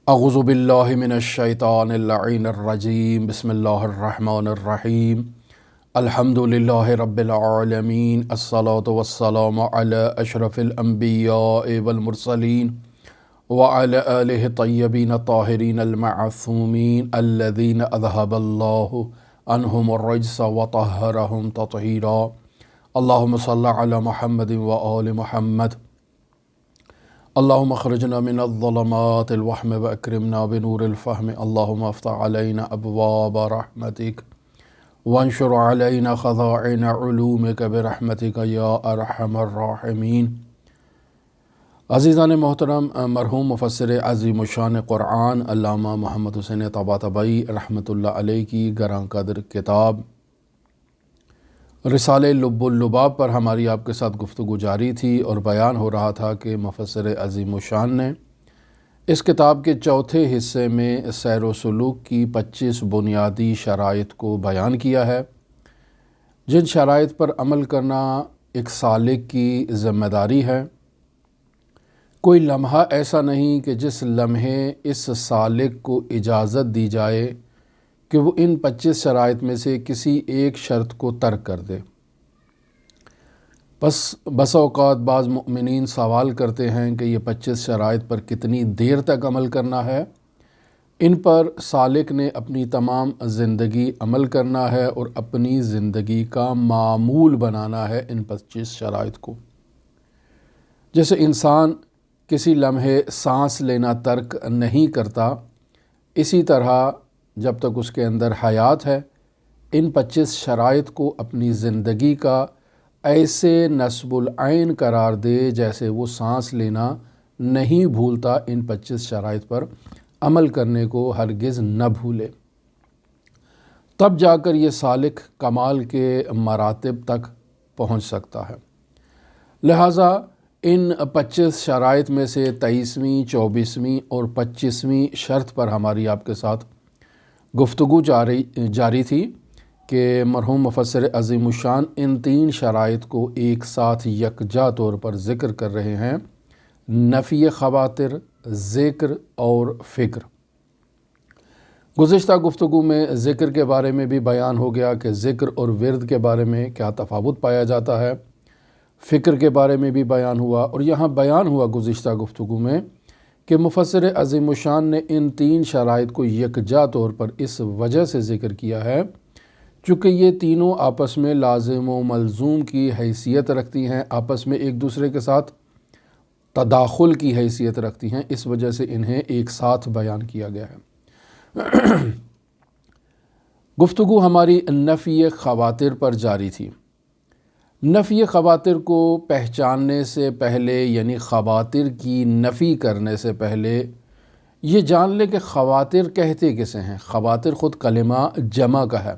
اعوذ باللہ من الشیطان اللعین الرجیم بسم اللہ الرحمن الرحیم الحمد للہ رب العالمین الصلاة والسلام علی اشرف الانبیاء والمرسلین وعلی آلہ طیبین الطاہرین المعصومین الذین اذہب اللہ عنہم الرجس وطہرہم تطہیرا اللہم صلی علی محمد وآل محمد اللہم اخرجنا من الظلمات الوہم واکرمنا بنور الفہم اللہم افتح علینا ابواب رحمتک وانشر علینا خزائن علومک برحمتک یا ارحم الراحمین۔ عزیزان محترم، مرحوم مفسر عظیم الشان قرآن علامہ محمد حسین طباطبائی رحمۃ اللہ علیہ کی گراں قدر کتاب رسالہ لب اللباب پر ہماری آپ کے ساتھ گفتگو جاری تھی اور بیان ہو رہا تھا کہ مفسر عظیم الشان نے اس کتاب کے چوتھے حصے میں سیر و سلوک کی 25 بنیادی شرائط کو بیان کیا ہے، جن شرائط پر عمل کرنا ایک سالک کی ذمہ داری ہے۔ کوئی لمحہ ایسا نہیں کہ جس لمحے اس سالک کو اجازت دی جائے کہ وہ ان 25 شرائط میں سے کسی ایک شرط کو ترک کر دے۔ بس اوقات بعض مؤمنین سوال کرتے ہیں کہ یہ 25 شرائط پر کتنی دیر تک عمل کرنا ہے۔ ان پر سالک نے اپنی تمام زندگی عمل کرنا ہے اور اپنی زندگی کا معمول بنانا ہے ان 25 شرائط کو۔ جیسے انسان کسی لمحے سانس لینا ترک نہیں کرتا، اسی طرح جب تک اس کے اندر حیات ہے ان 25 شرائط کو اپنی زندگی کا ایسے نصب العین قرار دے جیسے وہ سانس لینا نہیں بھولتا۔ ان 25 شرائط پر عمل کرنے کو ہرگز نہ بھولے، تب جا کر یہ سالک کمال کے مراتب تک پہنچ سکتا ہے۔ لہٰذا ان 25 شرائط میں سے 23ویں، 24ویں اور 25ویں شرط پر ہماری آپ کے ساتھ گفتگو جاری تھی کہ مرحوم مفسر عظیم الشان ان 3 شرائط کو ایک ساتھ یکجا طور پر ذکر کر رہے ہیں: نفی خواطر، ذکر اور فکر۔ گزشتہ گفتگو میں ذکر کے بارے میں بھی بیان ہو گیا کہ ذکر اور ورد کے بارے میں کیا تفاوت پایا جاتا ہے، فکر کے بارے میں بھی بیان ہوا، اور یہاں بیان ہوا گزشتہ گفتگو میں کہ مفسر عظیم الشان نے ان 3 شرائط کو یکجا طور پر اس وجہ سے ذکر کیا ہے چونکہ یہ تینوں آپس میں لازم و ملزوم کی حیثیت رکھتی ہیں، آپس میں ایک دوسرے کے ساتھ تداخل کی حیثیت رکھتی ہیں، اس وجہ سے انہیں ایک ساتھ بیان کیا گیا ہے۔ گفتگو ہماری نفی خواطر پر جاری تھی۔ نفی خواطر کو پہچاننے سے پہلے، یعنی خواطر کی نفی کرنے سے پہلے، یہ جان لے کہ خواطر کہتے کسے ہیں۔ خواطر خود کلمہ جمع کا ہے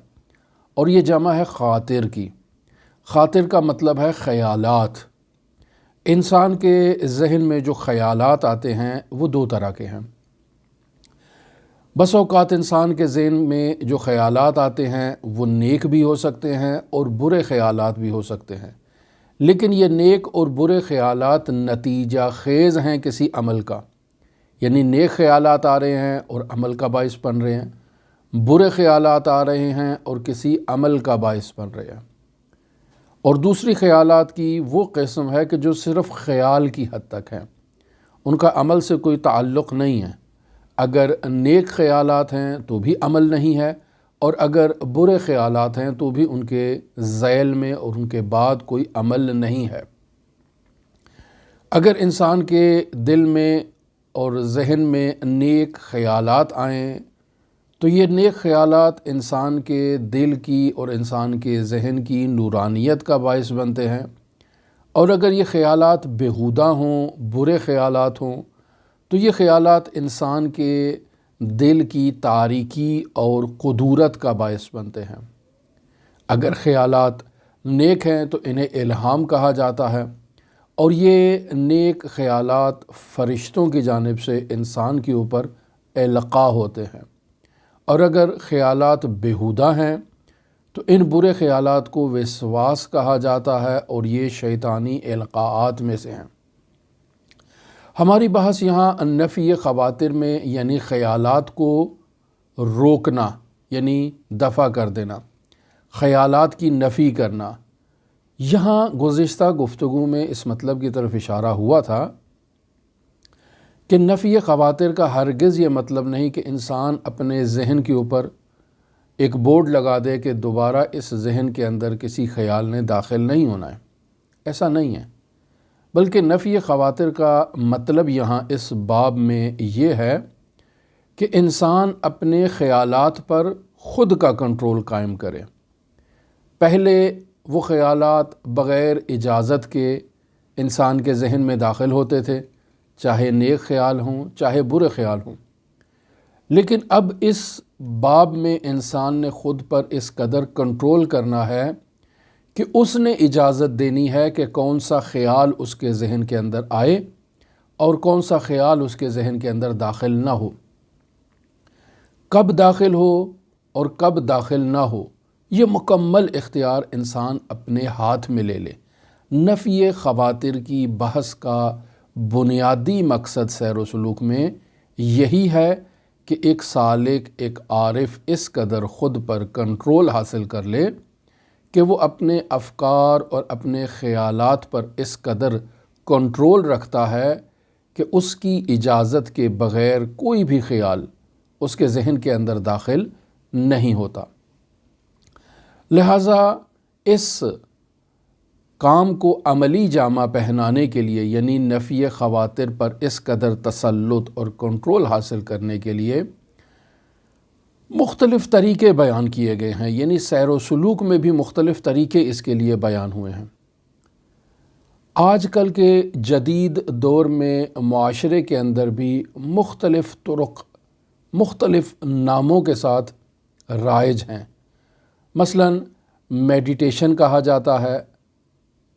اور یہ جمع ہے خاطر کی۔ خاطر کا مطلب ہے خیالات۔ انسان کے ذہن میں جو خیالات آتے ہیں وہ 2 طرح کے ہیں۔ بس اوقات انسان کے ذہن میں جو خیالات آتے ہیں وہ نیک بھی ہو سکتے ہیں اور برے خیالات بھی ہو سکتے ہیں، لیکن یہ نیک اور برے خیالات نتیجہ خیز ہیں کسی عمل کا، یعنی نیک خیالات آ رہے ہیں اور عمل کا باعث بن رہے ہیں، برے خیالات آ رہے ہیں اور کسی عمل کا باعث بن رہے ہیں۔ اور دوسری خیالات کی وہ قسم ہے کہ جو صرف خیال کی حد تک ہیں، ان کا عمل سے کوئی تعلق نہیں ہے۔ اگر نیک خیالات ہیں تو بھی عمل نہیں ہے، اور اگر برے خیالات ہیں تو بھی ان کے ذیل میں اور ان کے بعد کوئی عمل نہیں ہے۔ اگر انسان کے دل میں اور ذہن میں نیک خیالات آئیں تو یہ نیک خیالات انسان کے دل کی اور انسان کے ذہن کی نورانیت کا باعث بنتے ہیں، اور اگر یہ خیالات بیہودہ ہوں، برے خیالات ہوں، تو یہ خیالات انسان کے دل کی تاریکی اور قدورت کا باعث بنتے ہیں۔ اگر خیالات نیک ہیں تو انہیں الہام کہا جاتا ہے، اور یہ نیک خیالات فرشتوں کی جانب سے انسان کے اوپر القاء ہوتے ہیں، اور اگر خیالات بیہودہ ہیں تو ان برے خیالات کو وسواس کہا جاتا ہے، اور یہ شیطانی القاءات میں سے ہیں۔ ہماری بحث یہاں نفی خواطر میں یعنی خیالات کو روکنا یعنی دفع کر دینا، خیالات کی نفی کرنا۔ یہاں گزشتہ گفتگو میں اس مطلب کی طرف اشارہ ہوا تھا کہ نفی خواطر کا ہرگز یہ مطلب نہیں کہ انسان اپنے ذہن کے اوپر ایک بورڈ لگا دے کہ دوبارہ اس ذہن کے اندر کسی خیال نے داخل نہیں ہونا ہے، ایسا نہیں ہے۔ بلکہ نفی خواطر کا مطلب یہاں اس باب میں یہ ہے کہ انسان اپنے خیالات پر خود کا کنٹرول قائم کرے۔ پہلے وہ خیالات بغیر اجازت کے انسان کے ذہن میں داخل ہوتے تھے، چاہے نیک خیال ہوں چاہے برے خیال ہوں، لیکن اب اس باب میں انسان نے خود پر اس قدر کنٹرول کرنا ہے کہ اس نے اجازت دینی ہے کہ کون سا خیال اس کے ذہن کے اندر آئے اور کون سا خیال اس کے ذہن کے اندر داخل نہ ہو، کب داخل ہو اور کب داخل نہ ہو، یہ مکمل اختیار انسان اپنے ہاتھ میں لے لے۔ نفی خواطر کی بحث کا بنیادی مقصد سیر و سلوک میں یہی ہے کہ ایک سالک، ایک عارف اس قدر خود پر کنٹرول حاصل کر لے کہ وہ اپنے افکار اور اپنے خیالات پر اس قدر کنٹرول رکھتا ہے کہ اس کی اجازت کے بغیر کوئی بھی خیال اس کے ذہن کے اندر داخل نہیں ہوتا۔ لہٰذا اس کام کو عملی جامہ پہنانے کے لیے یعنی نفی خواطر پر اس قدر تسلط اور کنٹرول حاصل کرنے کے لیے مختلف طریقے بیان کیے گئے ہیں، یعنی سیر و سلوک میں بھی مختلف طریقے اس کے لیے بیان ہوئے ہیں۔ آج کل کے جدید دور میں معاشرے کے اندر بھی مختلف طرق مختلف ناموں کے ساتھ رائج ہیں۔ مثلاً میڈیٹیشن کہا جاتا ہے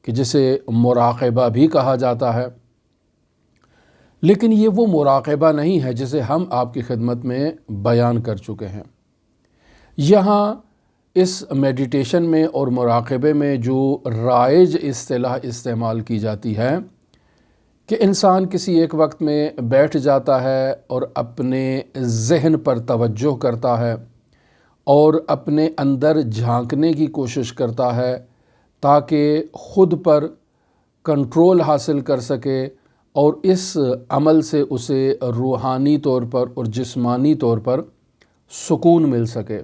کہ جسے مراقبہ بھی کہا جاتا ہے، لیکن یہ وہ مراقبہ نہیں ہے جسے ہم آپ کی خدمت میں بیان کر چکے ہیں۔ یہاں اس میڈیٹیشن میں اور مراقبے میں جو رائج اصطلاح استعمال کی جاتی ہے کہ انسان کسی ایک وقت میں بیٹھ جاتا ہے اور اپنے ذہن پر توجہ کرتا ہے اور اپنے اندر جھانکنے کی کوشش کرتا ہے تاکہ خود پر کنٹرول حاصل کر سکے اور اس عمل سے اسے روحانی طور پر اور جسمانی طور پر سکون مل سکے۔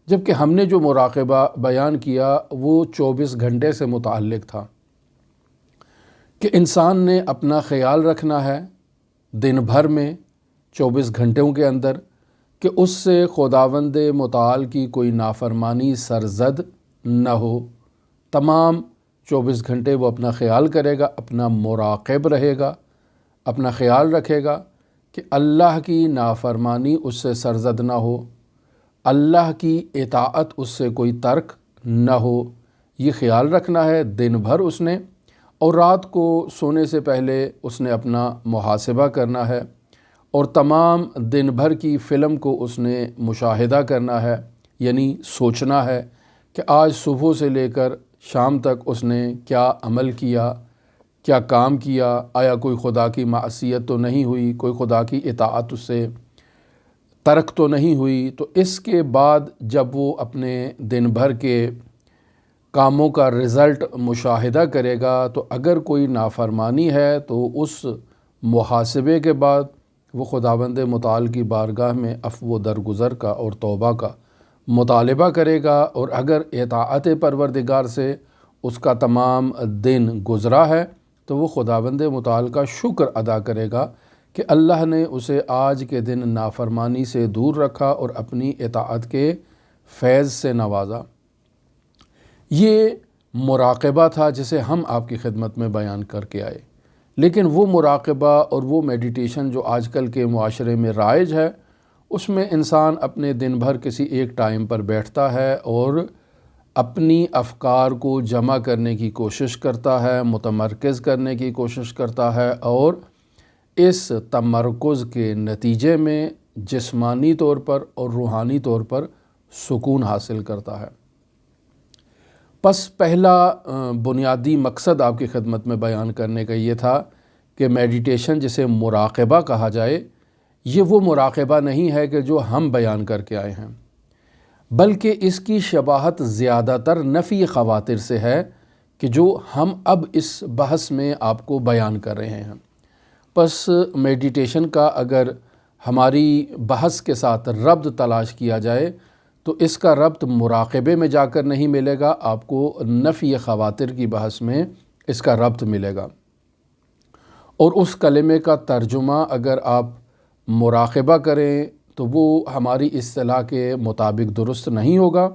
جبکہ ہم نے جو مراقبہ بیان کیا وہ 24 گھنٹے سے متعلق تھا کہ انسان نے اپنا خیال رکھنا ہے دن بھر میں 24 گھنٹوں کے اندر کہ اس سے خداوند متعال کی کوئی نافرمانی سرزد نہ ہو۔ تمام 24 گھنٹے وہ اپنا خیال کرے گا، اپنا مراقب رہے گا، اپنا خیال رکھے گا کہ اللہ کی نافرمانی اس سے سرزد نہ ہو، اللہ کی اطاعت اس سے کوئی ترک نہ ہو۔ یہ خیال رکھنا ہے دن بھر اس نے، اور رات کو سونے سے پہلے اس نے اپنا محاسبہ کرنا ہے اور تمام دن بھر کی فلم کو اس نے مشاہدہ کرنا ہے، یعنی سوچنا ہے کہ آج صبح سے لے کر شام تک اس نے کیا عمل کیا، کیا کام کیا، آیا کوئی خدا کی معصیت تو نہیں ہوئی، کوئی خدا کی اطاعت اس سے ترک تو نہیں ہوئی۔ تو اس کے بعد جب وہ اپنے دن بھر کے کاموں کا رزلٹ مشاہدہ کرے گا تو اگر کوئی نافرمانی ہے تو اس محاسبے کے بعد وہ خداوند متعال کی بارگاہ میں عفو و درگزر کا اور توبہ کا مطالبہ کرے گا، اور اگر اطاعت پروردگار سے اس کا تمام دن گزرا ہے تو وہ خداوند متعال کا شکر ادا کرے گا کہ اللہ نے اسے آج کے دن نافرمانی سے دور رکھا اور اپنی اطاعت کے فیض سے نوازا۔ یہ مراقبہ تھا جسے ہم آپ کی خدمت میں بیان کر کے آئے، لیکن وہ مراقبہ اور وہ میڈیٹیشن جو آج کل کے معاشرے میں رائج ہے، اس میں انسان اپنے دن بھر کسی ایک ٹائم پر بیٹھتا ہے اور اپنی افکار کو جمع کرنے کی کوشش کرتا ہے، متمرکز کرنے کی کوشش کرتا ہے، اور اس تمرکز کے نتیجے میں جسمانی طور پر اور روحانی طور پر سکون حاصل کرتا ہے۔ پس پہلا بنیادی مقصد آپ کی خدمت میں بیان کرنے کا یہ تھا کہ میڈیٹیشن جسے مراقبہ کہا جائے، یہ وہ مراقبہ نہیں ہے کہ جو ہم بیان کر کے آئے ہیں، بلکہ اس کی شباہت زیادہ تر نفی خواطر سے ہے کہ جو ہم اب اس بحث میں آپ کو بیان کر رہے ہیں۔ پس میڈیٹیشن کا اگر ہماری بحث کے ساتھ ربط تلاش کیا جائے تو اس کا ربط مراقبے میں جا کر نہیں ملے گا، آپ کو نفی خواطر کی بحث میں اس کا ربط ملے گا۔ اور اس کلمے کا ترجمہ اگر آپ مراقبہ کریں تو وہ ہماری اصطلاح کے مطابق درست نہیں ہوگا،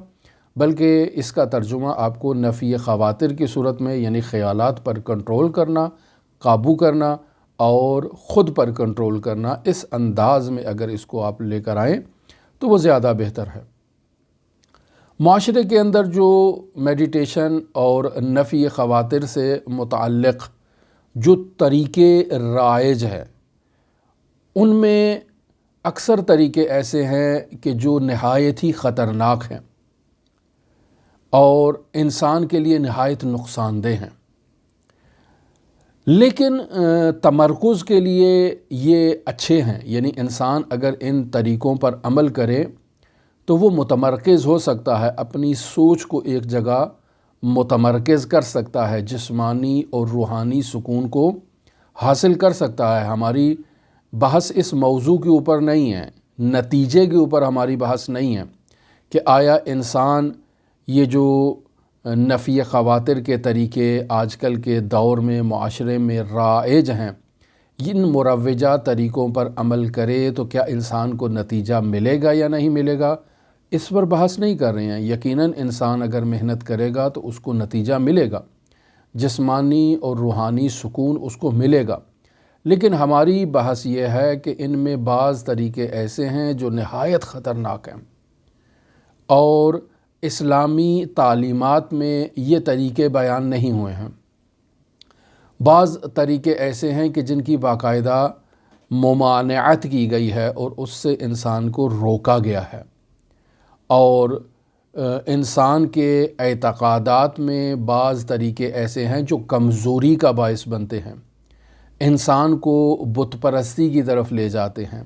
بلکہ اس کا ترجمہ آپ کو نفی خواطر کی صورت میں، یعنی خیالات پر کنٹرول کرنا، قابو کرنا اور خود پر کنٹرول کرنا، اس انداز میں اگر اس کو آپ لے کر آئیں تو وہ زیادہ بہتر ہے۔ معاشرے کے اندر جو میڈیٹیشن اور نفی خواطر سے متعلق جو طریقے رائج ہیں، ان میں اکثر طریقے ایسے ہیں کہ جو نہایت ہی خطرناک ہیں اور انسان کے لیے نہایت نقصان دہ ہیں، لیکن تمرکز کے لیے یہ اچھے ہیں۔ یعنی انسان اگر ان طریقوں پر عمل کرے تو وہ متمرکز ہو سکتا ہے، اپنی سوچ کو ایک جگہ متمرکز کر سکتا ہے، جسمانی اور روحانی سکون کو حاصل کر سکتا ہے۔ ہماری بحث اس موضوع کے اوپر نہیں ہے، نتیجے کے اوپر ہماری بحث نہیں ہے کہ آیا انسان یہ جو نفی خواطر کے طریقے آج کل کے دور میں معاشرے میں رائج ہیں، ان مروجہ طریقوں پر عمل کرے تو کیا انسان کو نتیجہ ملے گا یا نہیں ملے گا، اس پر بحث نہیں کر رہے ہیں۔ یقیناً انسان اگر محنت کرے گا تو اس کو نتیجہ ملے گا، جسمانی اور روحانی سکون اس کو ملے گا، لیکن ہماری بحث یہ ہے کہ ان میں بعض طریقے ایسے ہیں جو نہایت خطرناک ہیں، اور اسلامی تعلیمات میں یہ طریقے بیان نہیں ہوئے ہیں۔ بعض طریقے ایسے ہیں کہ جن کی باقاعدہ ممانعت کی گئی ہے اور اس سے انسان کو روکا گیا ہے، اور انسان کے اعتقادات میں بعض طریقے ایسے ہیں جو کمزوری کا باعث بنتے ہیں، انسان کو بت پرستی کی طرف لے جاتے ہیں،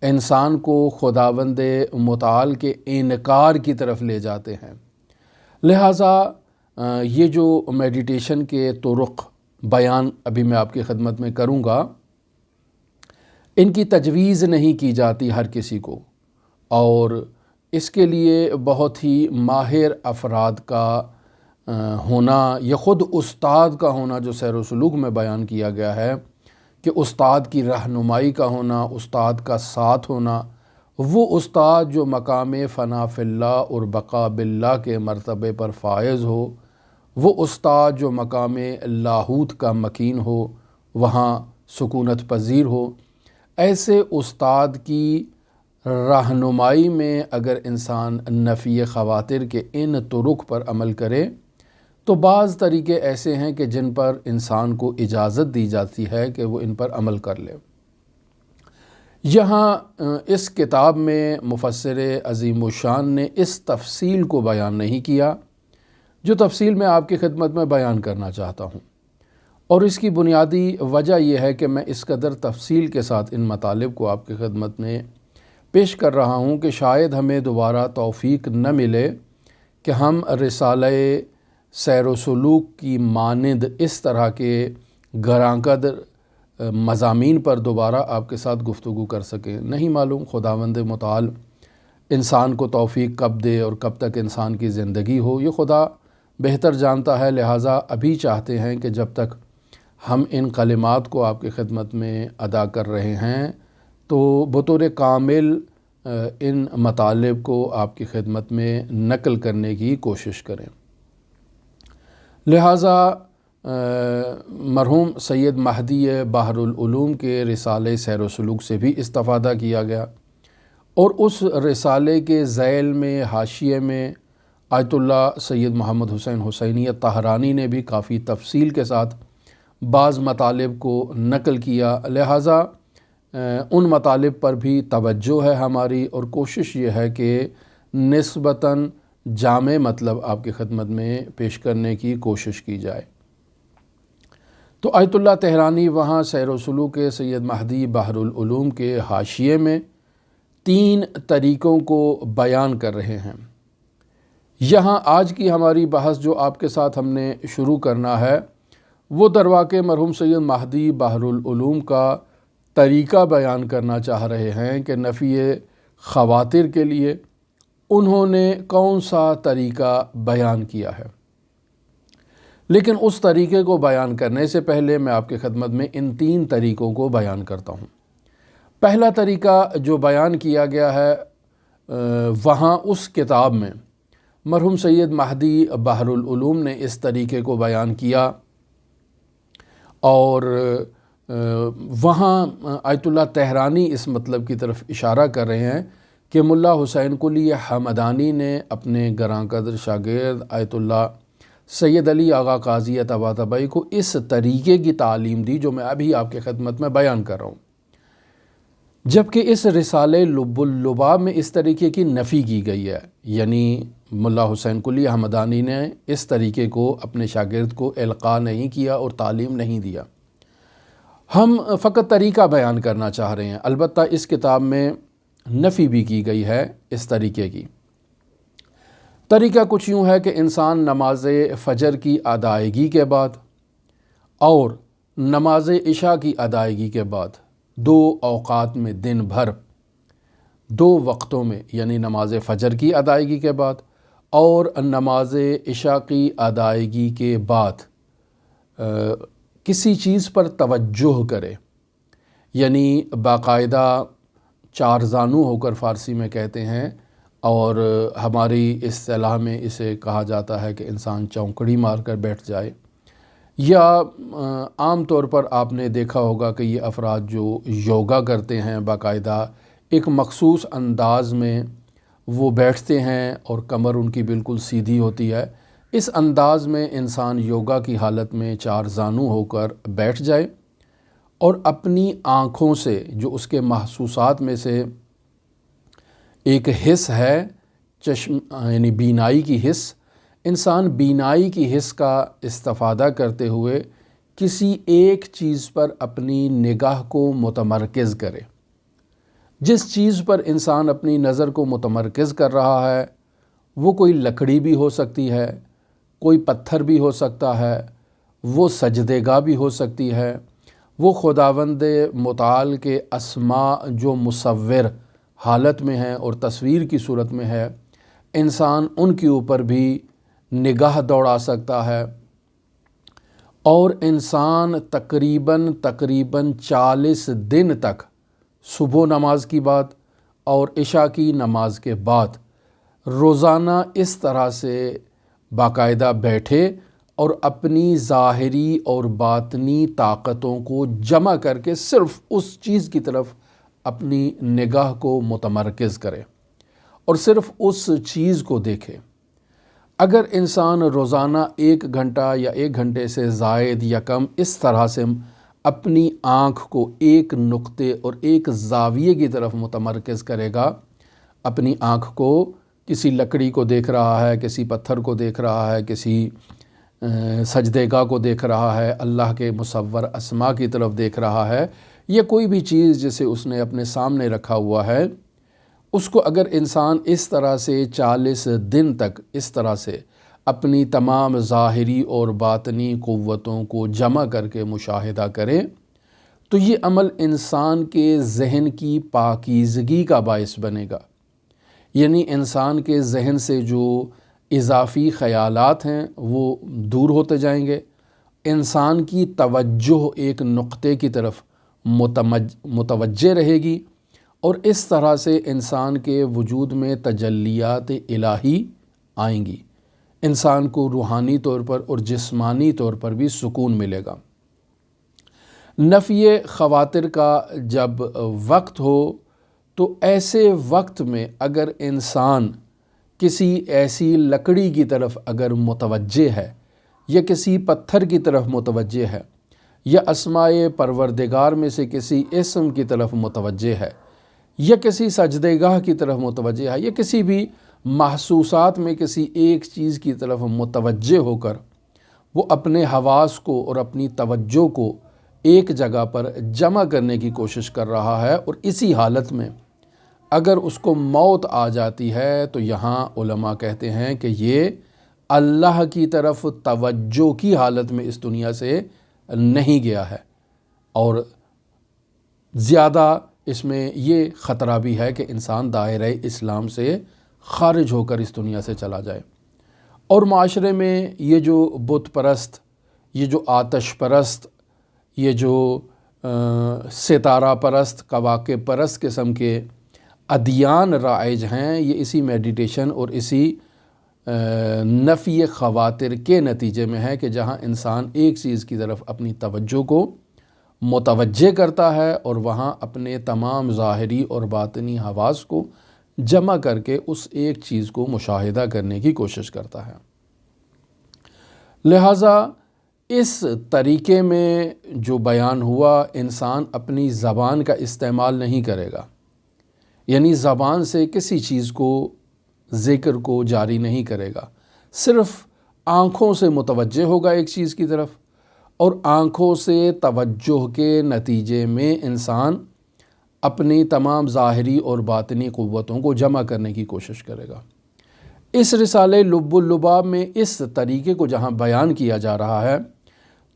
انسان کو خداوند متعال کے انکار کی طرف لے جاتے ہیں۔ لہٰذا یہ جو میڈیٹیشن کے طرق بیان ابھی میں آپ کی خدمت میں کروں گا، ان کی تجویز نہیں کی جاتی ہر کسی کو، اور اس کے لیے بہت ہی ماہر افراد کا ہونا یا خود استاد کا ہونا، جو سیر و سلوک میں بیان کیا گیا ہے کہ استاد کی رہنمائی کا ہونا، استاد کا ساتھ ہونا، وہ استاد جو مقام فنا فی اللہ اور بقا باللہ کے مرتبے پر فائز ہو، وہ استاد جو مقام لاہوت کا مکین ہو، وہاں سکونت پذیر ہو، ایسے استاد کی رہنمائی میں اگر انسان نفی خواطر کے ان طرق پر عمل کرے تو بعض طریقے ایسے ہیں کہ جن پر انسان کو اجازت دی جاتی ہے کہ وہ ان پر عمل کر لے۔ یہاں اس کتاب میں مفسر عظیم الشان نے اس تفصیل کو بیان نہیں کیا جو تفصیل میں آپ کی خدمت میں بیان کرنا چاہتا ہوں، اور اس کی بنیادی وجہ یہ ہے کہ میں اس قدر تفصیل کے ساتھ ان مطالب کو آپ کی خدمت میں پیش کر رہا ہوں کہ شاید ہمیں دوبارہ توفیق نہ ملے کہ ہم رسالہ سیر و سلوک کی مانند اس طرح کے گراں قدر مضامین پر دوبارہ آپ کے ساتھ گفتگو کر سکیں۔ نہیں معلوم خداوند متعال انسان کو توفیق کب دے اور کب تک انسان کی زندگی ہو، یہ خدا بہتر جانتا ہے۔ لہٰذا ابھی چاہتے ہیں کہ جب تک ہم ان کلمات کو آپ کی خدمت میں ادا کر رہے ہیں تو بطور کامل ان مطالب کو آپ کی خدمت میں نقل کرنے کی کوشش کریں۔ لہٰذا مرحوم سید مہدی بحر العلوم کے رسالے سیر و سلوک سے بھی استفادہ کیا گیا، اور اس رسالے کے ذیل میں حاشیے میں آیت اللہ سید محمد حسین حسینی طہرانی نے بھی کافی تفصیل کے ساتھ بعض مطالب کو نقل کیا۔ لہٰذا ان مطالب پر بھی توجہ ہے ہماری، اور کوشش یہ ہے کہ نسبتاً جامع مطلب آپ کی خدمت میں پیش کرنے کی کوشش کی جائے۔ تو آیت اللہ تہرانی وہاں سیر و سلوک سید مہدی بحر العلوم کے حاشیے میں 3 طریقوں کو بیان کر رہے ہیں۔ یہاں آج کی ہماری بحث جو آپ کے ساتھ ہم نے شروع کرنا ہے وہ درواقع مرحوم سید مہدی بحر العلوم کا طریقہ بیان کرنا چاہ رہے ہیں کہ نفی خواتر کے لیے انہوں نے کون سا طریقہ بیان کیا ہے۔ لیکن اس طریقے کو بیان کرنے سے پہلے میں آپ کی خدمت میں ان 3 طریقوں کو بیان کرتا ہوں۔ پہلا طریقہ جو بیان کیا گیا ہے وہاں اس کتاب میں مرحوم سید مہدی بحر العلوم نے اس طریقے کو بیان کیا، اور وہاں آیت اللہ تہرانی اس مطلب کی طرف اشارہ کر رہے ہیں کہ ملا حسین قلی حمدانی نے اپنے گراں قدر شاگرد آیت اللہ سید علی آغا قاضی طباطبائی کو اس طریقے کی تعلیم دی جو میں ابھی آپ کے خدمت میں بیان کر رہا ہوں، جبکہ اس رسالے لب اللباب میں اس طریقے کی نفی کی گئی ہے، یعنی ملا حسین قلی حمدانی نے اس طریقے کو اپنے شاگرد کو القاء نہیں کیا اور تعلیم نہیں دیا۔ ہم فقط طریقہ بیان کرنا چاہ رہے ہیں، البتہ اس کتاب میں نفی بھی کی گئی ہے اس طریقے کی۔ طریقہ کچھ یوں ہے کہ انسان نماز فجر کی ادائیگی کے بعد اور نماز عشاء کی ادائیگی کے بعد 2 اوقات میں دن بھر 2 وقتوں میں، یعنی نماز فجر کی ادائیگی کے بعد اور نماز عشاء کی ادائیگی کے بعد کسی چیز پر توجہ کرے، یعنی باقاعدہ 4 زانو ہو کر فارسی میں کہتے ہیں، اور ہماری اصطلاح میں اسے کہا جاتا ہے کہ انسان چونکڑی مار کر بیٹھ جائے، یا عام طور پر آپ نے دیکھا ہوگا کہ یہ افراد جو یوگا کرتے ہیں باقاعدہ ایک مخصوص انداز میں وہ بیٹھتے ہیں اور کمر ان کی بالکل سیدھی ہوتی ہے، اس انداز میں انسان یوگا کی حالت میں 4 زانو ہو کر بیٹھ جائے اور اپنی آنکھوں سے، جو اس کے محسوسات میں سے ایک حس ہے یعنی بینائی کی حس، انسان بینائی کی حس کا استفادہ کرتے ہوئے کسی ایک چیز پر اپنی نگاہ کو متمرکز کرے۔ جس چیز پر انسان اپنی نظر کو متمرکز کر رہا ہے وہ کوئی لکڑی بھی ہو سکتی ہے، کوئی پتھر بھی ہو سکتا ہے، وہ سجدے گاہ بھی ہو سکتی ہے، وہ خداوند متعال کے اسماء جو مصور حالت میں ہیں اور تصویر کی صورت میں ہے، انسان ان کے اوپر بھی نگاہ دوڑا سکتا ہے، اور انسان تقریباً 40 دن تک صبح نماز کی بعد اور عشاء کی نماز کے بعد روزانہ اس طرح سے باقاعدہ بیٹھے اور اپنی ظاہری اور باطنی طاقتوں کو جمع کر کے صرف اس چیز کی طرف اپنی نگاہ کو متمرکز کرے اور صرف اس چیز کو دیکھے۔ اگر انسان روزانہ 1 گھنٹہ یا 1 گھنٹے سے زائد یا کم اس طرح سے اپنی آنکھ کو ایک نقطے اور ایک زاویے کی طرف متمرکز کرے گا، اپنی آنکھ کو کسی لکڑی کو دیکھ رہا ہے، کسی پتھر کو دیکھ رہا ہے، کسی سجدے گاہ کو دیکھ رہا ہے، اللہ کے مصور اسماء کی طرف دیکھ رہا ہے، یہ کوئی بھی چیز جسے اس نے اپنے سامنے رکھا ہوا ہے، اس کو اگر انسان اس طرح سے 40 دن تک اس طرح سے اپنی تمام ظاہری اور باطنی قوتوں کو جمع کر کے مشاہدہ کرے تو یہ عمل انسان کے ذہن کی پاکیزگی کا باعث بنے گا، یعنی انسان کے ذہن سے جو اضافی خیالات ہیں وہ دور ہوتے جائیں گے، انسان کی توجہ ایک نقطے کی طرف متوجہ رہے گی، اور اس طرح سے انسان کے وجود میں تجلیات الہی آئیں گی، انسان کو روحانی طور پر اور جسمانی طور پر بھی سکون ملے گا۔ نفی خواتر کا جب وقت ہو تو ایسے وقت میں اگر انسان کسی ایسی لکڑی کی طرف اگر متوجہ ہے یا کسی پتھر کی طرف متوجہ ہے یا اسماء پروردگار میں سے کسی اسم کی طرف متوجہ ہے یا کسی سجدے گاہ کی طرف متوجہ ہے یا کسی بھی محسوسات میں کسی ایک چیز کی طرف متوجہ ہو کر وہ اپنے حواس کو اور اپنی توجہ کو ایک جگہ پر جمع کرنے کی کوشش کر رہا ہے، اور اسی حالت میں اگر اس کو موت آ جاتی ہے تو یہاں علماء کہتے ہیں کہ یہ اللہ کی طرف توجہ کی حالت میں اس دنیا سے نہیں گیا ہے، اور زیادہ اس میں یہ خطرہ بھی ہے کہ انسان دائرہ اسلام سے خارج ہو کر اس دنیا سے چلا جائے۔ اور معاشرے میں یہ جو بت پرست، یہ جو آتش پرست، یہ جو ستارہ پرست، کواکب پرست قسم کے ادیان رائج ہیں، یہ اسی میڈیٹیشن اور اسی نفی خواطر کے نتیجے میں ہے کہ جہاں انسان ایک چیز کی طرف اپنی توجہ کو متوجہ کرتا ہے اور وہاں اپنے تمام ظاہری اور باطنی حواس کو جمع کر کے اس ایک چیز کو مشاہدہ کرنے کی کوشش کرتا ہے۔ لہٰذا اس طریقے میں جو بیان ہوا، انسان اپنی زبان کا استعمال نہیں کرے گا، یعنی زبان سے کسی چیز کو، ذکر کو جاری نہیں کرے گا، صرف آنکھوں سے متوجہ ہوگا ایک چیز کی طرف، اور آنکھوں سے توجہ کے نتیجے میں انسان اپنی تمام ظاہری اور باطنی قوتوں کو جمع کرنے کی کوشش کرے گا۔ اس رسالے لب اللباب میں اس طریقے کو جہاں بیان کیا جا رہا ہے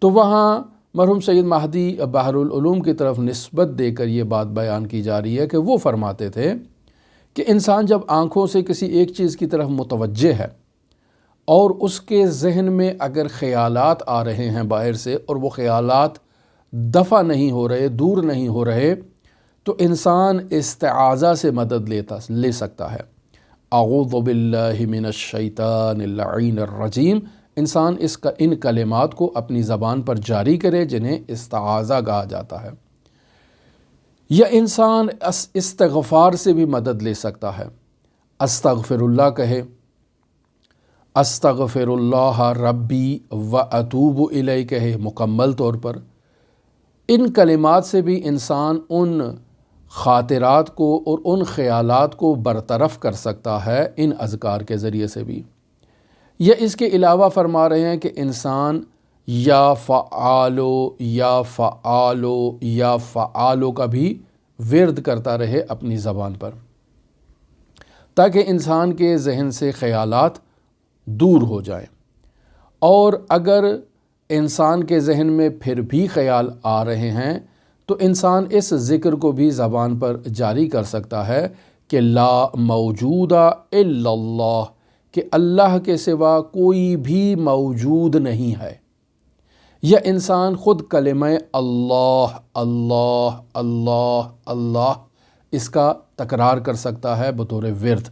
تو وہاں مرحوم سید مہدی بحر العلوم کی طرف نسبت دے کر یہ بات بیان کی جا رہی ہے کہ وہ فرماتے تھے کہ انسان جب آنکھوں سے کسی ایک چیز کی طرف متوجہ ہے اور اس کے ذہن میں اگر خیالات آ رہے ہیں باہر سے اور وہ خیالات دفع نہیں ہو رہے، دور نہیں ہو رہے، تو انسان استعاذہ سے مدد لے سکتا ہے۔ اعوذ باللہ من الشیطان اللعین الرجیم، انسان ان کلمات کو اپنی زبان پر جاری کرے جنہیں استعاذہ کہا جاتا ہے، یا انسان استغفار سے بھی مدد لے سکتا ہے، استغفر اللہ کہے، استغفر اللہ ربی و اتوب الیہ کہے مکمل طور پر۔ ان کلمات سے بھی انسان ان خاطرات کو اور ان خیالات کو برطرف کر سکتا ہے، ان اذکار کے ذریعے سے بھی۔ یا اس کے علاوہ فرما رہے ہیں کہ انسان یا فعالو یا فعالو یا فعالو کا بھی ورد کرتا رہے اپنی زبان پر، تاکہ انسان کے ذہن سے خیالات دور ہو جائیں۔ اور اگر انسان کے ذہن میں پھر بھی خیال آ رہے ہیں تو انسان اس ذکر کو بھی زبان پر جاری کر سکتا ہے کہ لا موجود الا اللہ، کہ اللہ کے سوا کوئی بھی موجود نہیں ہے۔ یا انسان خود کلمہ اللہ اللہ اللہ اللہ اس کا تکرار کر سکتا ہے بطور ورد۔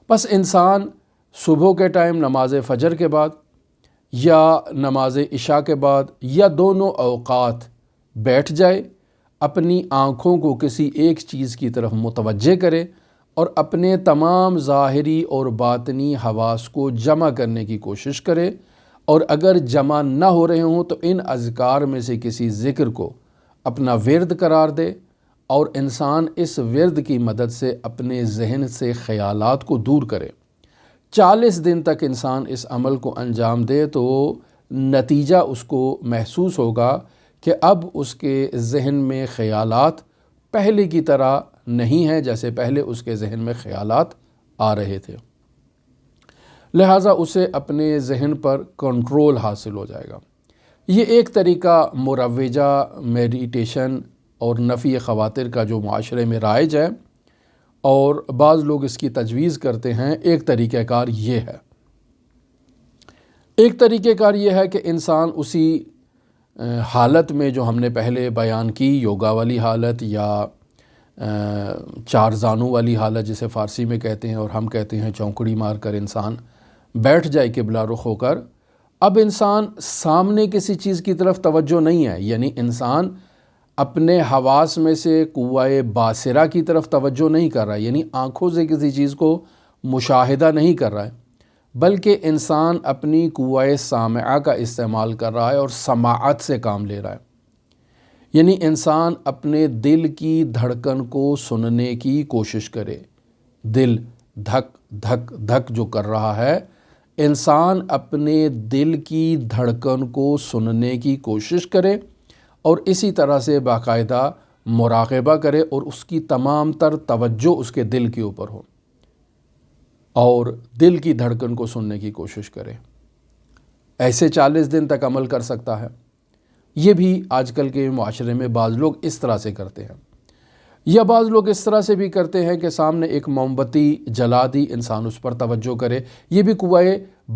بس انسان صبح کے ٹائم نماز فجر کے بعد یا نماز عشاء کے بعد یا دونوں اوقات بیٹھ جائے، اپنی آنکھوں کو کسی ایک چیز کی طرف متوجہ کرے اور اپنے تمام ظاہری اور باطنی حواس کو جمع کرنے کی کوشش کرے، اور اگر جمع نہ ہو رہے ہوں تو ان اذکار میں سے کسی ذکر کو اپنا ورد قرار دے، اور انسان اس ورد کی مدد سے اپنے ذہن سے خیالات کو دور کرے۔ 40 دن تک انسان اس عمل کو انجام دے تو نتیجہ اس کو محسوس ہوگا کہ اب اس کے ذہن میں خیالات پہلے کی طرح نہیں ہیں جیسے پہلے اس کے ذہن میں خیالات آ رہے تھے، لہٰذا اسے اپنے ذہن پر کنٹرول حاصل ہو جائے گا۔ یہ ایک طریقہ مروجہ میڈیٹیشن اور نفی خواطر کا جو معاشرے میں رائج ہے، اور بعض لوگ اس کی تجویز کرتے ہیں۔ ایک طریقہ کار یہ ہے، ایک طریقہ کار یہ ہے کہ انسان اسی حالت میں جو ہم نے پہلے بیان کی، یوگا والی حالت یا چار زانوں والی حالت جسے فارسی میں کہتے ہیں اور ہم کہتے ہیں چونکڑی مار کر انسان بیٹھ جائے قبلہ رخ ہو کر۔ اب انسان سامنے کسی چیز کی طرف توجہ نہیں ہے، یعنی انسان اپنے حواس میں سے قوہ باصرہ کی طرف توجہ نہیں کر رہا ہے، یعنی آنکھوں سے کسی چیز کو مشاہدہ نہیں کر رہا ہے، بلکہ انسان اپنی قوہ سامعہ کا استعمال کر رہا ہے اور سماعت سے کام لے رہا ہے، یعنی انسان اپنے دل کی دھڑکن کو سننے کی کوشش کرے۔ دل دھک دھک دھک جو کر رہا ہے، انسان اپنے دل کی دھڑکن کو سننے کی کوشش کرے اور اسی طرح سے باقاعدہ مراقبہ کرے اور اس کی تمام تر توجہ اس کے دل کے اوپر ہو اور دل کی دھڑکن کو سننے کی کوشش کرے۔ ایسے 40 دن تک عمل کر سکتا ہے۔ یہ بھی آج کل کے معاشرے میں بعض لوگ اس طرح سے کرتے ہیں، یا بعض لوگ اس طرح سے بھی کرتے ہیں کہ سامنے ایک موم بتی جلا دی، انسان اس پر توجہ کرے۔ یہ بھی قوہ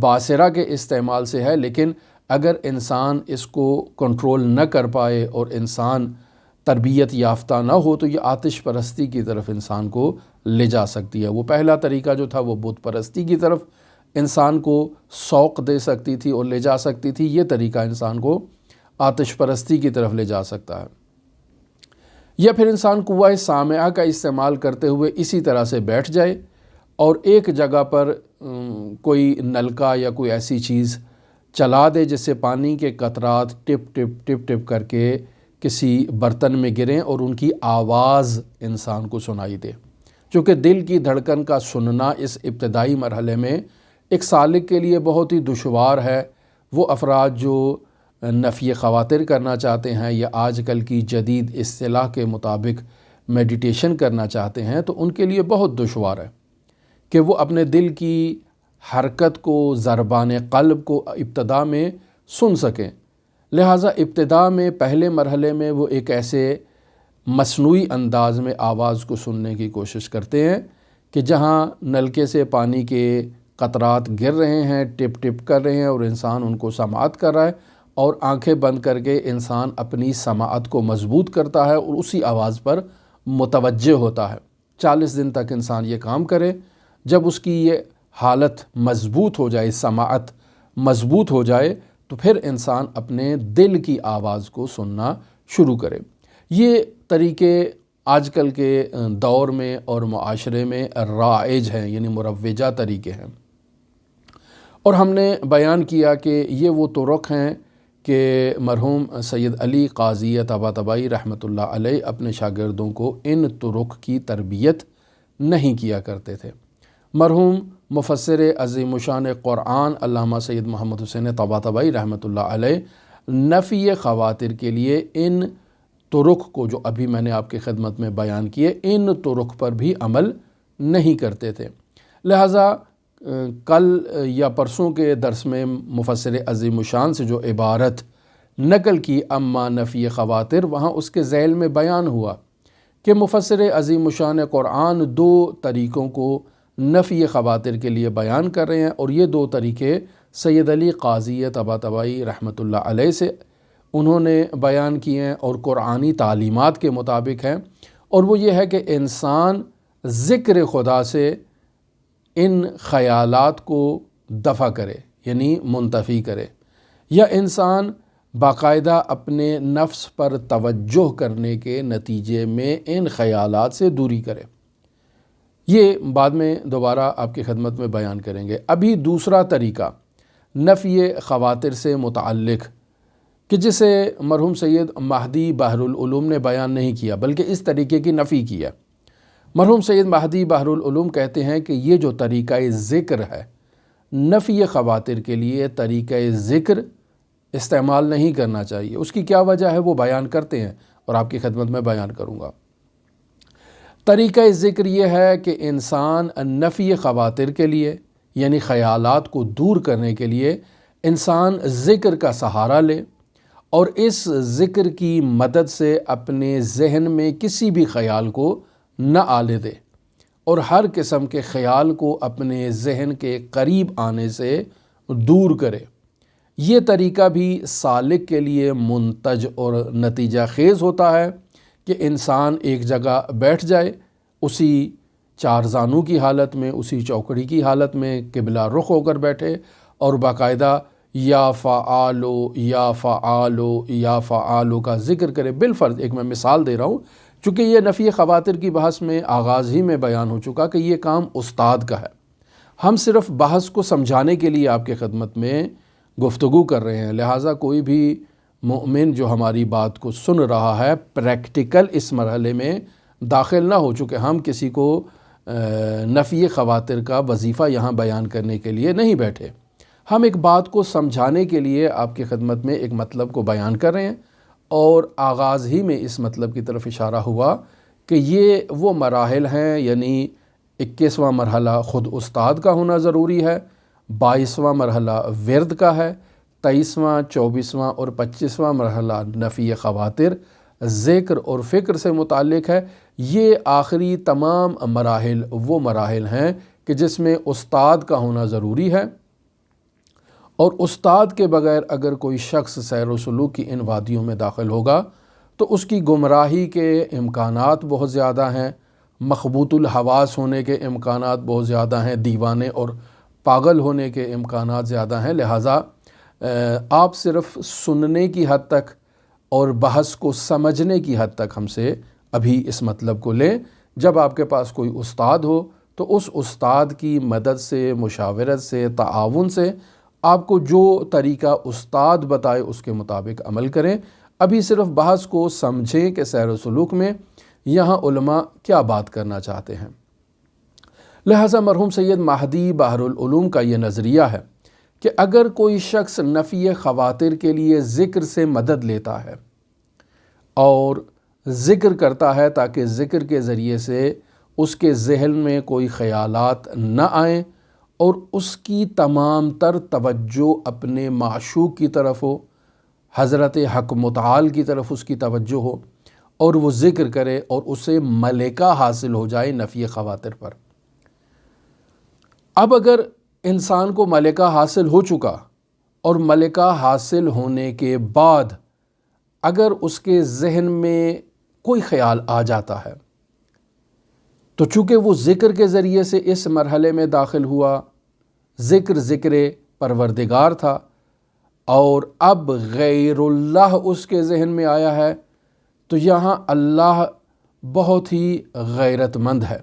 باصرہ کے استعمال سے ہے، لیکن اگر انسان اس کو کنٹرول نہ کر پائے اور انسان تربیت یافتہ نہ ہو تو یہ آتش پرستی کی طرف انسان کو لے جا سکتی ہے۔ وہ پہلا طریقہ جو تھا وہ بت پرستی کی طرف انسان کو سوق دے سکتی تھی اور لے جا سکتی تھی، یہ طریقہ انسان کو آتش پرستی کی طرف لے جا سکتا ہے۔ یا پھر انسان قوہ سامعہ کا استعمال کرتے ہوئے اسی طرح سے بیٹھ جائے اور ایک جگہ پر کوئی نلکا یا کوئی ایسی چیز چلا دے جس سے پانی کے قطرات ٹپ ٹپ ٹپ ٹپ کر کے کسی برتن میں گریں اور ان کی آواز انسان کو سنائی دے۔ چونکہ دل کی دھڑکن کا سننا اس ابتدائی مرحلے میں ایک سالک کے لیے بہت ہی دشوار ہے۔ وہ افراد جو نفی خواطر کرنا چاہتے ہیں یا آج کل کی جدید اصطلاح کے مطابق میڈیٹیشن کرنا چاہتے ہیں تو ان کے لیے بہت دشوار ہے کہ وہ اپنے دل کی حرکت کو، ضربان قلب کو ابتدا میں سن سکیں۔ لہٰذا ابتدا میں پہلے مرحلے میں وہ ایک ایسے مصنوعی انداز میں آواز کو سننے کی کوشش کرتے ہیں کہ جہاں نلکے سے پانی کے قطرات گر رہے ہیں، ٹپ ٹپ کر رہے ہیں اور انسان ان کو سماعت کر رہا ہے، اور آنکھیں بند کر کے انسان اپنی سماعت کو مضبوط کرتا ہے اور اسی آواز پر متوجہ ہوتا ہے۔ 40 دن تک انسان یہ کام کرے۔ جب اس کی یہ حالت مضبوط ہو جائے، سماعت مضبوط ہو جائے، تو پھر انسان اپنے دل کی آواز کو سننا شروع کرے۔ یہ طریقے آج کل کے دور میں اور معاشرے میں رائج ہیں، یعنی مروجہ طریقے ہیں، اور ہم نے بیان کیا کہ یہ وہ طرق ہیں کہ مرحوم سید علی قاضی طباطبائی رحمۃ اللہ علیہ اپنے شاگردوں کو ان طرق کی تربیت نہیں کیا کرتے تھے۔ مرحوم مفسر عظیم الشان قرآن علامہ سید محمد حسین طباطبائی رحمۃ اللہ علیہ نفی خواطر کے لیے ان طرق کو جو ابھی میں نے آپ کی خدمت میں بیان کیے، ان طرق پر بھی عمل نہیں کرتے تھے۔ لہٰذا کل یا پرسوں کے درس میں مفسر عظیم الشان سے جو عبارت نقل کی اما نفی خواطر، وہاں اس کے ذیل میں بیان ہوا کہ مفسر عظیم الشان قرآن 2 طریقوں کو نفی خواطر کے لیے بیان کر رہے ہیں، اور یہ 2 طریقے سید علی قاضی طباطبائی رحمۃ اللہ علیہ سے انہوں نے بیان کیے ہیں اور قرآنی تعلیمات کے مطابق ہیں، اور وہ یہ ہے کہ انسان ذکر خدا سے ان خیالات کو دفع کرے، یعنی منتفی کرے، یا انسان باقاعدہ اپنے نفس پر توجہ کرنے کے نتیجے میں ان خیالات سے دوری کرے۔ یہ بعد میں دوبارہ آپ کی خدمت میں بیان کریں گے۔ ابھی دوسرا طریقہ نفی خواطر سے متعلق کہ جسے مرحوم سید مہدی بحر العلوم نے بیان نہیں کیا بلکہ اس طریقے کی نفی کیا۔ مرحوم سید مہدی بحر العلوم کہتے ہیں کہ یہ جو طریقہ ذکر ہے، نفی خواطر کے لیے طریقہ ذکر استعمال نہیں کرنا چاہیے۔ اس کی کیا وجہ ہے وہ بیان کرتے ہیں اور آپ کی خدمت میں بیان کروں گا۔ طریقہ ذکر یہ ہے کہ انسان نفی خواطر کے لیے، یعنی خیالات کو دور کرنے کے لیے، انسان ذکر کا سہارا لے اور اس ذکر کی مدد سے اپنے ذہن میں کسی بھی خیال کو نہ آنے دے اور ہر قسم کے خیال کو اپنے ذہن کے قریب آنے سے دور کرے۔ یہ طریقہ بھی سالک کے لیے منتج اور نتیجہ خیز ہوتا ہے کہ انسان ایک جگہ بیٹھ جائے، اسی 4 زانوں کی حالت میں، اسی چوکڑی کی حالت میں قبلہ رخ ہو کر بیٹھے اور باقاعدہ یا فعالو یا فعالو یا فعالو کا ذکر کرے۔ بالفرض ایک میں مثال دے رہا ہوں، چونکہ یہ نفی خواطر کی بحث میں آغاز ہی میں بیان ہو چکا کہ یہ کام استاد کا ہے، ہم صرف بحث کو سمجھانے کے لیے آپ کی خدمت میں گفتگو کر رہے ہیں۔ لہٰذا کوئی بھی مومن جو ہماری بات کو سن رہا ہے پریکٹیکل اس مرحلے میں داخل نہ ہو، چونکہ ہم کسی کو نفی خواطر کا وظیفہ یہاں بیان کرنے کے لیے نہیں بیٹھے۔ ہم ایک بات کو سمجھانے کے لیے آپ کی خدمت میں ایک مطلب کو بیان کر رہے ہیں، اور آغاز ہی میں اس مطلب کی طرف اشارہ ہوا کہ یہ وہ مراحل ہیں، یعنی 21واں مرحلہ خود استاد کا ہونا ضروری ہے، 22واں مرحلہ ورد کا ہے، 23واں 24واں اور 25واں مرحلہ نفی خواتر ذکر اور فکر سے متعلق ہے۔ یہ آخری تمام مراحل وہ مراحل ہیں کہ جس میں استاد کا ہونا ضروری ہے، اور استاد کے بغیر اگر کوئی شخص سیر و سلوک کی ان وادیوں میں داخل ہوگا تو اس کی گمراہی کے امکانات بہت زیادہ ہیں، مخبوط الحواس ہونے کے امکانات بہت زیادہ ہیں، دیوانے اور پاگل ہونے کے امکانات زیادہ ہیں۔ لہٰذا آپ صرف سننے کی حد تک اور بحث کو سمجھنے کی حد تک ہم سے ابھی اس مطلب کو لیں۔ جب آپ کے پاس کوئی استاد ہو تو اس استاد کی مدد سے، مشاورت سے، تعاون سے آپ کو جو طریقہ استاد بتائے اس کے مطابق عمل کریں۔ ابھی صرف بحث کو سمجھیں کہ سیر و سلوک میں یہاں علماء کیا بات کرنا چاہتے ہیں۔ لہٰذا مرحوم سید مہدی بحر العلوم کا یہ نظریہ ہے کہ اگر کوئی شخص نفی خواتر کے لیے ذکر سے مدد لیتا ہے اور ذکر کرتا ہے تاکہ ذکر کے ذریعے سے اس کے ذہن میں کوئی خیالات نہ آئیں اور اس کی تمام تر توجہ اپنے معشوق کی طرف ہو، حضرت حق متعال کی طرف اس کی توجہ ہو، اور وہ ذکر کرے اور اسے ملکہ حاصل ہو جائے نفی خواتر پر۔ اب اگر انسان کو ملکہ حاصل ہو چکا اور ملکہ حاصل ہونے کے بعد اگر اس کے ذہن میں کوئی خیال آ جاتا ہے تو چونکہ وہ ذکر کے ذریعے سے اس مرحلے میں داخل ہوا، ذکر پروردگار تھا، اور اب غیر اللہ اس کے ذہن میں آیا ہے، تو یہاں اللہ بہت ہی غیرت مند ہے،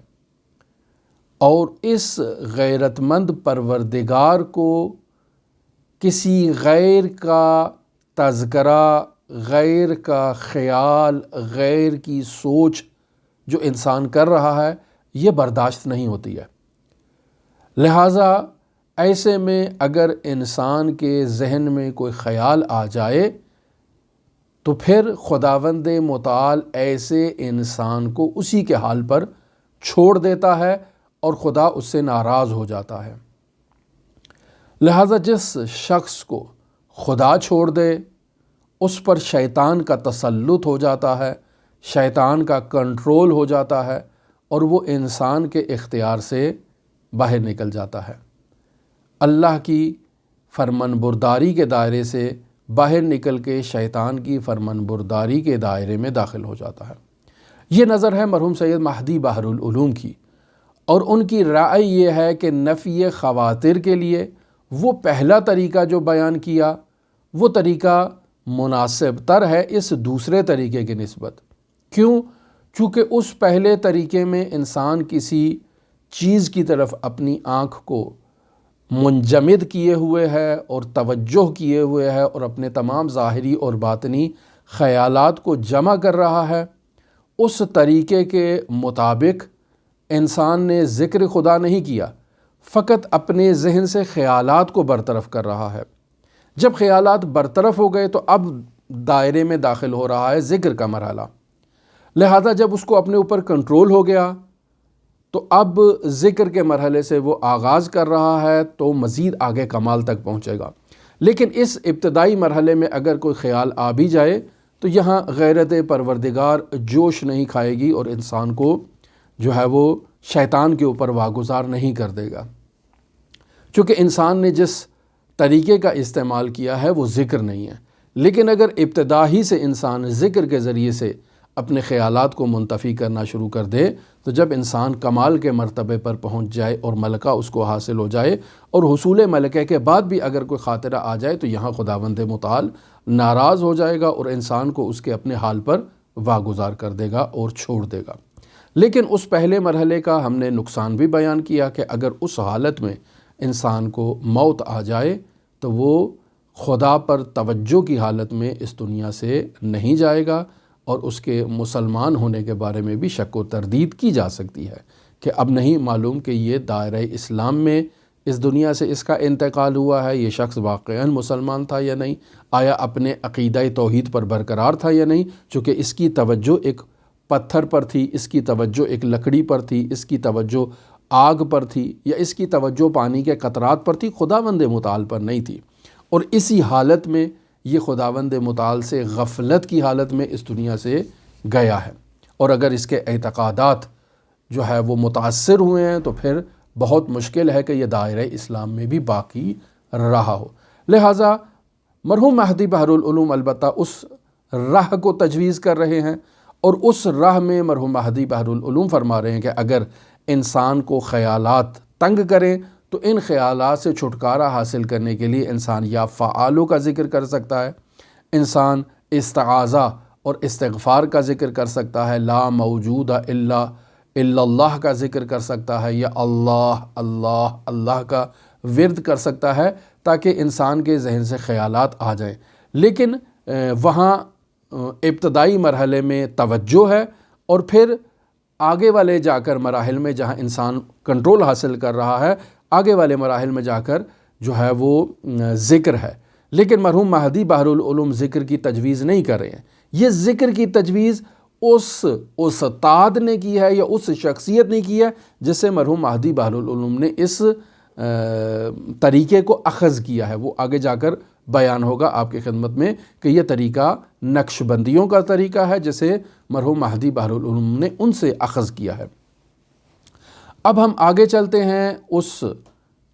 اور اس غیرت مند پروردگار کو کسی غیر کا تذکرہ، غیر کا خیال، غیر کی سوچ جو انسان کر رہا ہے یہ برداشت نہیں ہوتی ہے۔ لہٰذا ایسے میں اگر انسان کے ذہن میں کوئی خیال آ جائے تو پھر خداوند متعال ایسے انسان کو اسی کے حال پر چھوڑ دیتا ہے اور خدا اس سے ناراض ہو جاتا ہے۔ لہٰذا جس شخص کو خدا چھوڑ دے اس پر شیطان کا تسلط ہو جاتا ہے، شیطان کا کنٹرول ہو جاتا ہے، اور وہ انسان کے اختیار سے باہر نکل جاتا ہے، اللہ کی فرمان برداری کے دائرے سے باہر نکل کے شیطان کی فرمان برداری کے دائرے میں داخل ہو جاتا ہے۔ یہ نظر ہے مرحوم سید مہدی بحر العلوم کی، اور ان کی رائے یہ ہے کہ نفی خواتر کے لیے وہ پہلا طریقہ جو بیان کیا وہ طریقہ مناسب تر ہے اس دوسرے طریقے کی نسبت۔ کیوں؟ چونکہ اس پہلے طریقے میں انسان کسی چیز کی طرف اپنی آنکھ کو منجمد کیے ہوئے ہے اور توجہ کیے ہوئے ہے اور اپنے تمام ظاہری اور باطنی خیالات کو جمع کر رہا ہے۔ اس طریقے کے مطابق انسان نے ذکر خدا نہیں کیا، فقط اپنے ذہن سے خیالات کو برطرف کر رہا ہے۔ جب خیالات برطرف ہو گئے تو اب دائرے میں داخل ہو رہا ہے ذکر کا مرحلہ۔ لہذا جب اس کو اپنے اوپر کنٹرول ہو گیا تو اب ذکر کے مرحلے سے وہ آغاز کر رہا ہے تو مزید آگے کمال تک پہنچے گا۔ لیکن اس ابتدائی مرحلے میں اگر کوئی خیال آ بھی جائے تو یہاں غیرت پروردگار جوش نہیں کھائے گی اور انسان کو جو ہے وہ شیطان کے اوپر واگزار نہیں کر دے گا، چونکہ انسان نے جس طریقے کا استعمال کیا ہے وہ ذکر نہیں ہے۔ لیکن اگر ابتدا ہی سے انسان ذکر کے ذریعے سے اپنے خیالات کو منتفی کرنا شروع کر دے تو جب انسان کمال کے مرتبے پر پہنچ جائے اور ملکہ اس کو حاصل ہو جائے، اور حصول ملکہ کے بعد بھی اگر کوئی خاطرہ آ جائے تو یہاں خداوند متعال ناراض ہو جائے گا اور انسان کو اس کے اپنے حال پر واگزار کر دے گا اور چھوڑ دے گا۔ لیکن اس پہلے مرحلے کا ہم نے نقصان بھی بیان کیا کہ اگر اس حالت میں انسان کو موت آ جائے تو وہ خدا پر توجہ کی حالت میں اس دنیا سے نہیں جائے گا، اور اس کے مسلمان ہونے کے بارے میں بھی شک و تردید کی جا سکتی ہے کہ اب نہیں معلوم کہ یہ دائرہ اسلام میں اس دنیا سے اس کا انتقال ہوا ہے، یہ شخص واقعاً مسلمان تھا یا نہیں، آیا اپنے عقیدہ توحید پر برقرار تھا یا نہیں، چونکہ اس کی توجہ ایک پتھر پر تھی، اس کی توجہ ایک لکڑی پر تھی، اس کی توجہ آگ پر تھی، یا اس کی توجہ پانی کے قطرات پر تھی، خداوند متعال پر نہیں تھی۔ اور اسی حالت میں یہ خداوند متعال سے غفلت کی حالت میں اس دنیا سے گیا ہے، اور اگر اس کے اعتقادات جو ہے وہ متاثر ہوئے ہیں تو پھر بہت مشکل ہے کہ یہ دائرہ اسلام میں بھی باقی رہا ہو۔ لہٰذا مرحوم مہدی بحر العلوم البتہ اس راہ کو تجویز کر رہے ہیں، اور اس راہ میں مرحوم مہدی بحر العلوم فرما رہے ہیں کہ اگر انسان کو خیالات تنگ کریں تو ان خیالات سے چھٹکارا حاصل کرنے کے لیے انسان یا فعالوں کا ذکر کر سکتا ہے، انسان استعاذہ اور استغفار کا ذکر کر سکتا ہے، لا موجود الا اللہ کا ذکر کر سکتا ہے، یا اللہ اللہ اللہ کا ورد کر سکتا ہے، تاکہ انسان کے ذہن سے خیالات آ جائیں۔ لیکن وہاں ابتدائی مرحلے میں توجہ ہے، اور پھر آگے والے جا کر مراحل میں جہاں انسان کنٹرول حاصل کر رہا ہے، آگے والے مراحل میں جا کر جو ہے وہ ذکر ہے۔ لیکن مرحوم مہدی بحر العلوم ذکر کی تجویز نہیں کر رہے ہیں، یہ ذکر کی تجویز اس استاد نے کی ہے یا اس شخصیت نے کی ہے جس سے مرحوم مہدی بحر العلوم نے اس طریقے کو اخذ کیا ہے۔ وہ آگے جا کر بیان ہوگا آپ کی خدمت میں کہ یہ طریقہ نقش بندیوں کا طریقہ ہے جسے مرحوم مہدی بحر العلوم نے ان سے اخذ کیا ہے۔ اب ہم آگے چلتے ہیں اس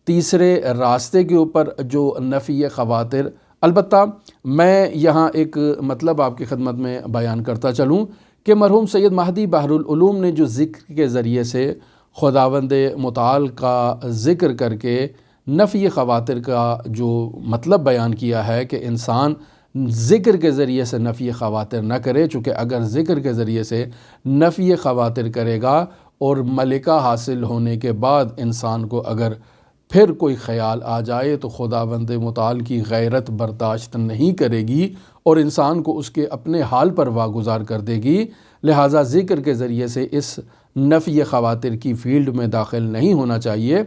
تیسرے راستے کے اوپر جو نفی خواطر۔ البتہ میں یہاں ایک مطلب آپ کی خدمت میں بیان کرتا چلوں کہ مرحوم سید مہدی بحر العلوم نے جو ذکر کے ذریعے سے خداوند متعال کا ذکر کر کے نفی خواطر کا جو مطلب بیان کیا ہے کہ انسان ذکر کے ذریعے سے نفی خواطر نہ کرے، چونکہ اگر ذکر کے ذریعے سے نفی خواطر کرے گا اور ملکہ حاصل ہونے کے بعد انسان کو اگر پھر کوئی خیال آ جائے تو خداوند متعال کی غیرت برداشت نہیں کرے گی اور انسان کو اس کے اپنے حال پر واگزار کر دے گی۔ لہٰذا ذکر کے ذریعے سے اس نفی خواطر کی فیلڈ میں داخل نہیں ہونا چاہیے۔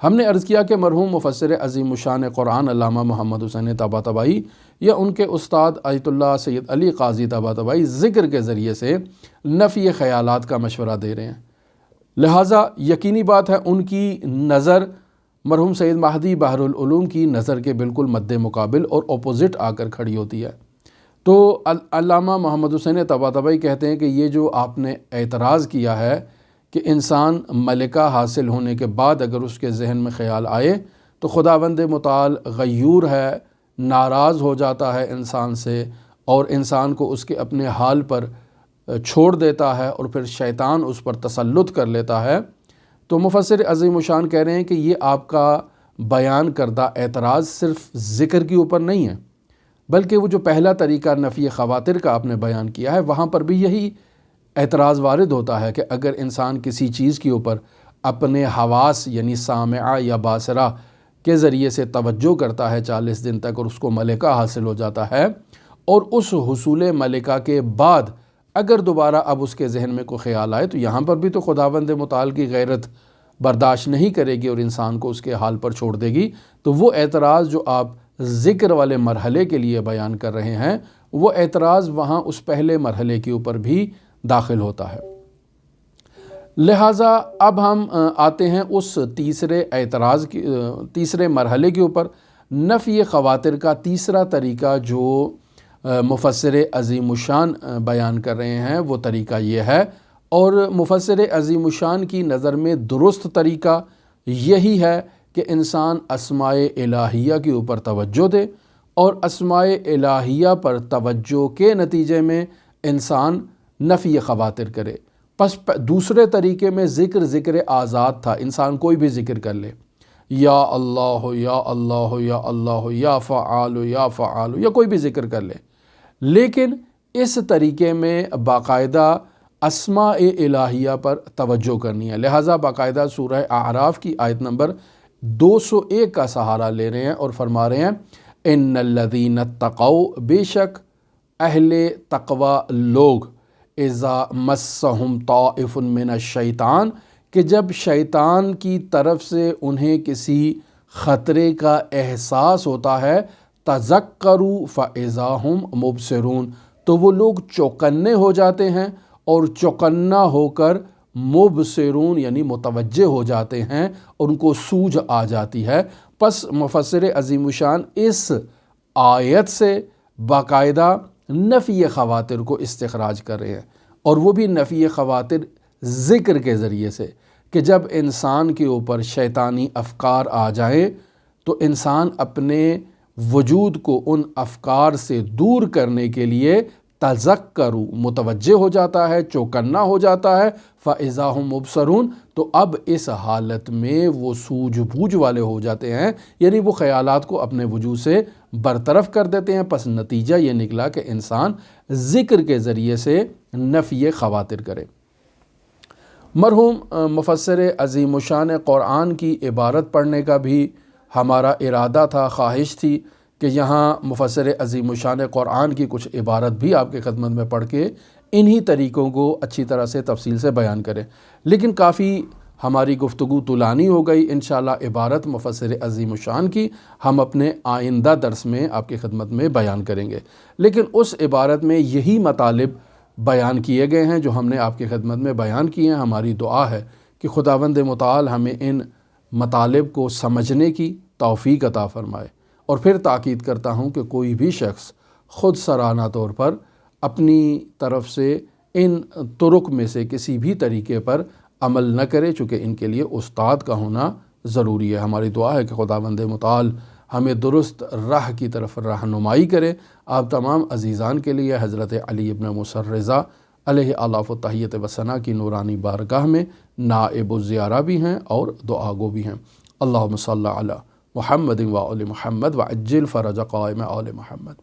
ہم نے عرض کیا کہ مرحوم مفسر عظیم الشان قرآن علامہ محمد حسین طباطبائی یا ان کے استاد آیت اللہ سید علی قاضی طباطبائی ذکر کے ذریعے سے نفی خیالات کا مشورہ دے رہے ہیں، لہٰذا یقینی بات ہے ان کی نظر مرحوم سید مہدی بحر العلوم کی نظر کے بالکل مد مقابل اور اپوزٹ آ کر کھڑی ہوتی ہے۔ تو علامہ محمد حسین طباطبائی کہتے ہیں کہ یہ جو آپ نے اعتراض کیا ہے کہ انسان ملکہ حاصل ہونے کے بعد اگر اس کے ذہن میں خیال آئے تو خداوند متعال غیور ہے، ناراض ہو جاتا ہے انسان سے اور انسان کو اس کے اپنے حال پر چھوڑ دیتا ہے اور پھر شیطان اس پر تسلط کر لیتا ہے۔ تو مفسر عظیم الشان کہہ رہے ہیں کہ یہ آپ کا بیان کردہ اعتراض صرف ذکر کے اوپر نہیں ہے، بلکہ وہ جو پہلا طریقہ نفی خواطر کا آپ نے بیان کیا ہے وہاں پر بھی یہی اعتراض وارد ہوتا ہے کہ اگر انسان کسی چیز کے اوپر اپنے حواس یعنی سامعہ یا باصرہ کے ذریعے سے توجہ کرتا ہے 40 دن تک اور اس کو ملکہ حاصل ہو جاتا ہے، اور اس حصول ملکہ کے بعد اگر دوبارہ اب اس کے ذہن میں کوئی خیال آئے تو یہاں پر بھی تو خداوند متعال کی غیرت برداشت نہیں کرے گی اور انسان کو اس کے حال پر چھوڑ دے گی۔ تو وہ اعتراض جو آپ ذکر والے مرحلے کے لیے بیان کر رہے ہیں وہ اعتراض وہاں اس پہلے مرحلے کے اوپر بھی داخل ہوتا ہے۔ لہٰذا اب ہم آتے ہیں اس تیسرے مرحلے کے اوپر۔ نفی خواطر کا تیسرا طریقہ جو مفسر عظیم الشان بیان کر رہے ہیں وہ طریقہ یہ ہے، اور مفسر عظیم الشان کی نظر میں درست طریقہ یہی ہے کہ انسان اسماء الہیہ کے اوپر توجہ دے اور اسماء الہیہ پر توجہ کے نتیجے میں انسان نفی خواطر کرے۔ پس دوسرے طریقے میں ذکر آزاد تھا، انسان کوئی بھی ذکر کر لے، یا اللہ یا اللہ یا اللہ یا فعال یا فعال یا کوئی بھی ذکر کر لے، لیکن اس طریقے میں باقاعدہ اسماء الہیہ پر توجہ کرنی ہے۔ لہٰذا باقاعدہ سورہ اعراف کی آیت نمبر 201 کا سہارا لے رہے ہیں اور فرما رہے ہیں ان الذین اتقوا، بے شک اہل تقوی لوگ، اذا مسہم طائف من الشیطان، کہ جب شیطان کی طرف سے انہیں کسی خطرے کا احساس ہوتا ہے تذکروا فاذا ہم مبصرون، تو وہ لوگ چوکنے ہو جاتے ہیں، اور چوکنا ہو کر مبصرون یعنی متوجہ ہو جاتے ہیں، اور ان کو سوجھ آ جاتی ہے۔ پس مفسر عظیم الشان اس آیت سے باقاعدہ نفی خواطر کو استخراج کر رہے ہیں، اور وہ بھی نفی خواطر ذکر کے ذریعے سے، کہ جب انسان کے اوپر شیطانی افکار آ جائیں تو انسان اپنے وجود کو ان افکار سے دور کرنے کے لیے تذکروا متوجہ ہو جاتا ہے، چوکنا ہو جاتا ہے، فاذا ہم مبصرون، تو اب اس حالت میں وہ سوجھ بوجھ والے ہو جاتے ہیں، یعنی وہ خیالات کو اپنے وجود سے برطرف کر دیتے ہیں۔ پس نتیجہ یہ نکلا کہ انسان ذکر کے ذریعے سے نفی خواطر کرے۔ مرحوم مفسر عظیم الشان قرآن کی عبارت پڑھنے کا بھی ہمارا ارادہ تھا، خواہش تھی کہ یہاں مفسر عظیم الشان قرآن کی کچھ عبارت بھی آپ کے خدمت میں پڑھ کے انہی طریقوں کو اچھی طرح سے تفصیل سے بیان کریں، لیکن کافی ہماری گفتگو طولانی ہو گئی۔ انشاءاللہ عبارت مفسر عظیم الشان کی ہم اپنے آئندہ درس میں آپ کی خدمت میں بیان کریں گے، لیکن اس عبارت میں یہی مطالب بیان کیے گئے ہیں جو ہم نے آپ کی خدمت میں بیان کیے ہیں۔ ہماری دعا ہے کہ خداوند متعال ہمیں ان مطالب کو سمجھنے کی توفیق عطا فرمائے، اور پھر تاکید کرتا ہوں کہ کوئی بھی شخص خود سرانہ طور پر اپنی طرف سے ان طرق میں سے کسی بھی طریقے پر عمل نہ کرے، چونکہ ان کے لیے استاد کا ہونا ضروری ہے۔ ہماری دعا ہے کہ خداوند متعال ہمیں درست راہ کی طرف رہنمائی کرے۔ آپ تمام عزیزان کے لیے حضرت علی ابن موسیٰ رضا علیہ الاف و تحیت و ثنا کی نورانی بارگاہ میں نائب الزیارہ بھی ہیں اور دعا گو بھی ہیں۔ اللہم صلی علی محمد و آل محمد وعجل فرج قائم آل محمد۔